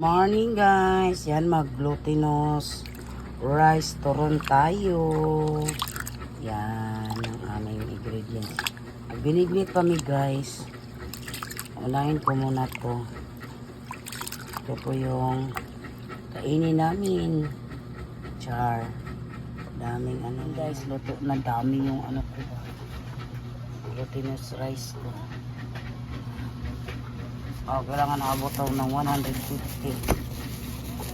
Morning guys, yan mag-glutinous rice turon tayo. Yan ang aming ingredients. Biniglit kami guys. Unahin ko muna to. Ito po yung kainin namin. Char. Daming ano guys, luto na dami yung ano ko. Glutinous rice ko. Kailangan abot daw ng 150.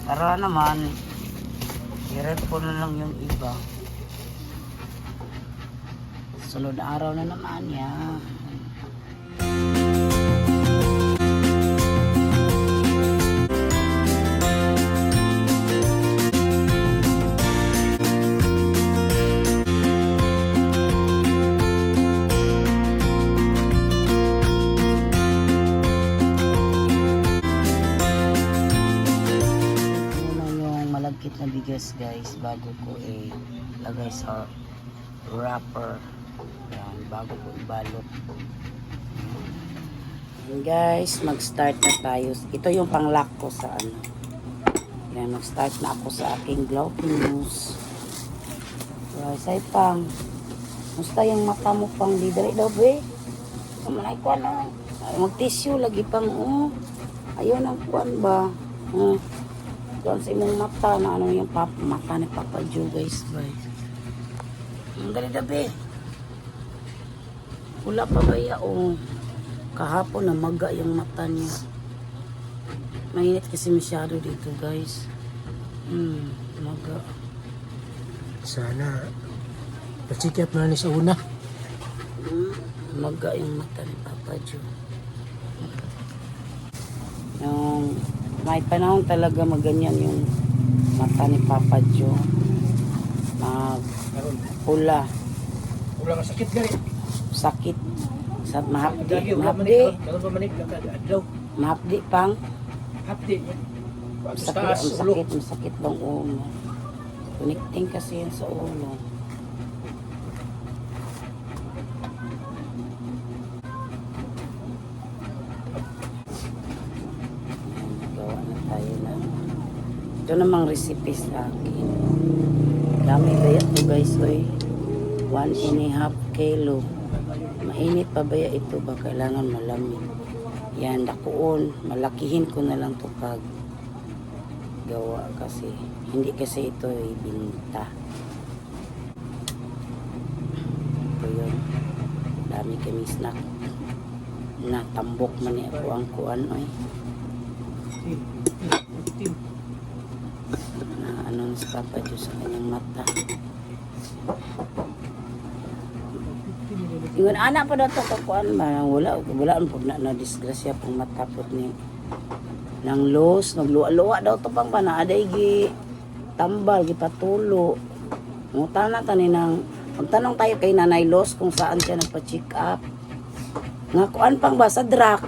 Para naman, i-rep ko na lang yung iba. Sunod araw na naman yan. Na bigas guys bago ko lagay sa wrapper. Yan, bago ko ibalot. Yan guys, mag-start na tayo. Ito yung pang-lock ko sa ano. Yan, mag-start na ako sa aking glutinous rice. Ay pang, musta yung mata mo pang didari daw be? Kamanay ko ano, mag-tissue lagi pang ayaw ng kuwan ba? Doon sa imong mata na ano yung mata ni Papa Joe guys. Ang dali dabi. Wala pa ba ya kahapon na maga yung mata niya. Mainit kasi masyado dito guys. Maga. Sana pasikap na ni sa una. Maga yung mata ni Papa Joe. Yung may panahon talaga maganyan yung mata ni Papa Joe. Pula. Pula nga sakit gari. Sakit. Sa mahapdi. Mahapdi pang. Hapdi. Masakit ng ulo. Connecting kasi yan sa ulo. Ito namang recipe sa akin. Dami kaya ito guys, 1.5 kilo. Mainit pa ba ito ba? Kailangan malamig. Yan, dakuon. Malakihin ko na lang ito pag gawa kasi. Hindi kasi ito ibinta. Ito yun. Dami kami snack. Natambok man ako ang kuan. Sa Papa Joe sa kanyang mata. Ingon anak pa daw ito kakuan ba? Wala ang pag na disgrasya pang matapot ni nang los, nagluwa-luwa daw ito pang panaaday gi tambal, gi patulo. Ngutan na tani nang magtanong tayo kay Nanay Los kung saan siya nagpa-check up. Nga kuan pang ba sa drak?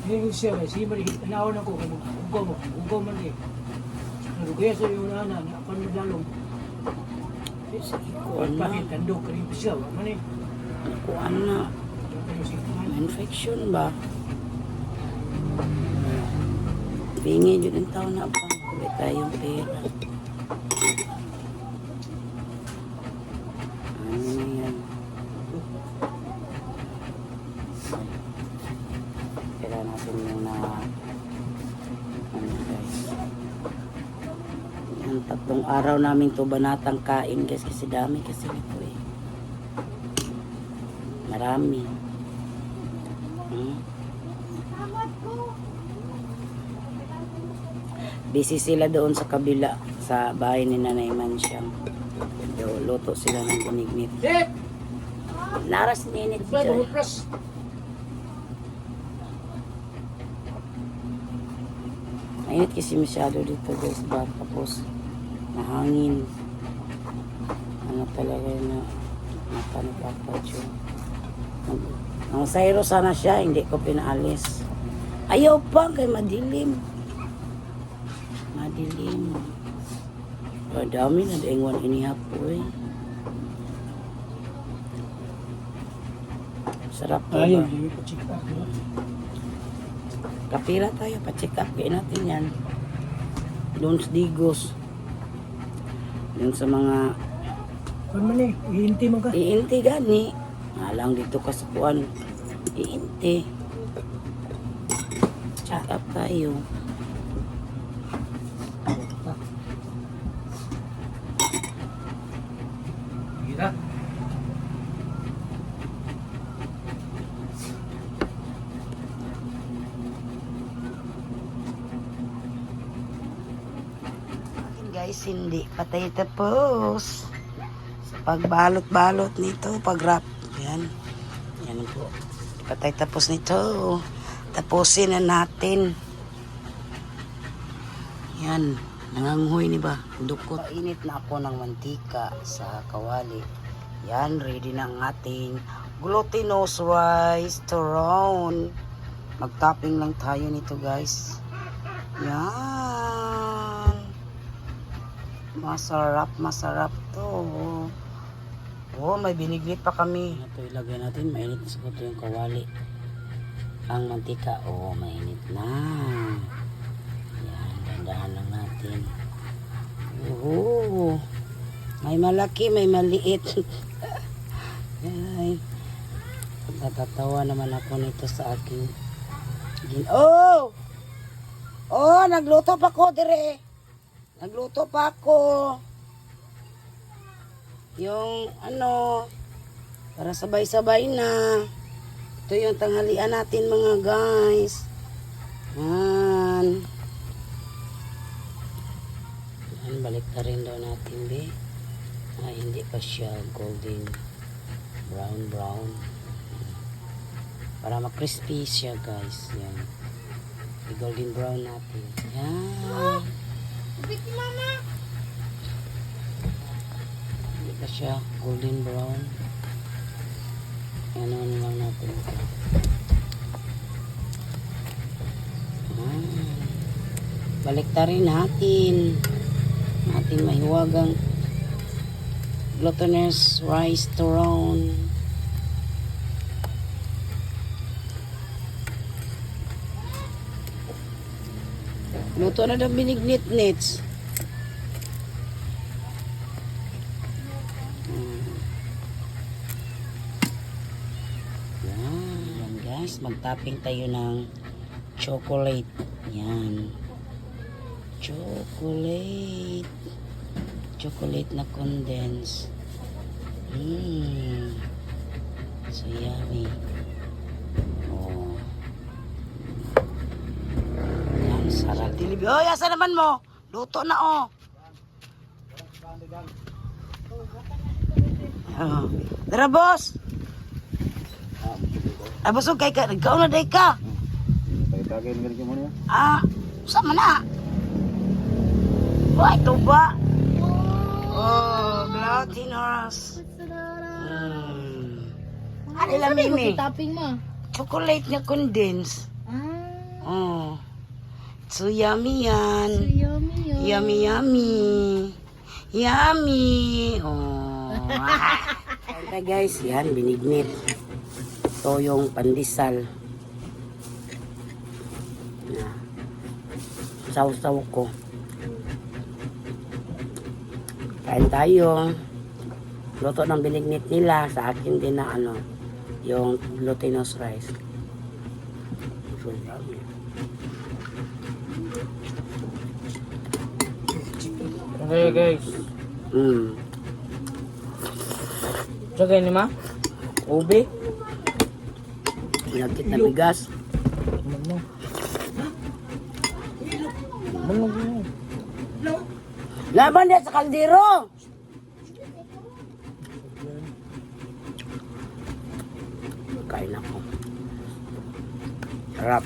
Hindi siya kasi mali naon ako kung ugaw man eh. Nagugaya sa iyo na panidalong. Kuan na. Bakit tandok ka rin siya? Man eh. Kuan na. Infection ba? Bingi yun ang tao na pa. Kulit tayong pera. Ano na yan? Kailangan natin yung guys. Yan, 3 araw namin to banatang kain guys kasi dami kasi ito marami. Busy sila doon sa kabila sa bahay ni Nanay Mansyang. Luto sila ng binignit. Naras minute siya. Mainit kasi masyado dito guys ba? Tapos mahangin. Ano talaga na mata ni Papa Joe. Ang sayro sana siya, hindi ko pinaalis. Ayaw pa kay madilim. Madilim. Dami na daingwan inihapoy. Sarap po ba? Ayun, hindi ko check up. Kapira tayo, pa-check up kayo natin yan. Doon sa Digos. Doon sa mga Kung man eh, iinti mo ka. iinti gani. Alang dito ka sa kuan. Iinti. Check up tayo. Gira. Guys, hindi pa tayo tapos sa pagbalot-balot nito, pag-wrap. Yan. Yan po. Hindi pa tayo tapos nito. Tapusin na natin. Yan. Nanganguhoy ni ba? Dukot. Painit na ako ng mantika sa kawali. Yan. Ready na ang ating glutinous rice turon. Mag-topping lang tayo nito, guys. Yan. Masarap, masarap to. Oh, may biniglit pa kami. Ito ilagay natin, mainit na siguro yung kawali. Ang mantika, oh, mainit na. Yan, dandahan lang natin. Oh, may malaki, may maliit. Ay, natatawa naman ako nito sa aking oh! Oh, nagluto pa ko dire. Nagluto pa ako. Yung ano, para sabay-sabay na. Ito yung tanghalian natin mga guys. Yan. Yan, balik na rin daw natin, be. Ay, hindi pa siya golden brown. Para ma-crispy siya, guys. Yan. I-golden brown natin. Yan. Biti mama. Hindi pa siya golden brown. Ano lang natin ito. Balik na rin natin. Natin mahiwagang glutinous rice turon. Luto na daw binignit-nits. Yan guys, mag-topping tayo ng chocolate. Yan. Chocolate. Chocolate na condense. So yummy. Oh. Yan, sarap. Oy, asa naman mo? Luto na oh. Oh. Tara boss. Ah, busog kay ka. Ikaw na day ka. Tagay ng ganito mo niya. Ah, sama na. Wah, ito ba? Oh, glutinous. Ano lang mimi? Topping mo. Chocolate na condense. Oh. So yummy yan. So yummy yun. Yummy, yummy. Yummy. Oh. Okay guys, yan, binignit. Ito yung pandesal. Yan. Saw-saw ko. Kain tayo. Luto ng binignit nila. Sa akin din na ano, yung glutinous rice. So, yummy. Okay guys. Sagay ni ma? Ube. Pinagkit na bigas. Laban din sa kaldero. Kain ako. Sarap.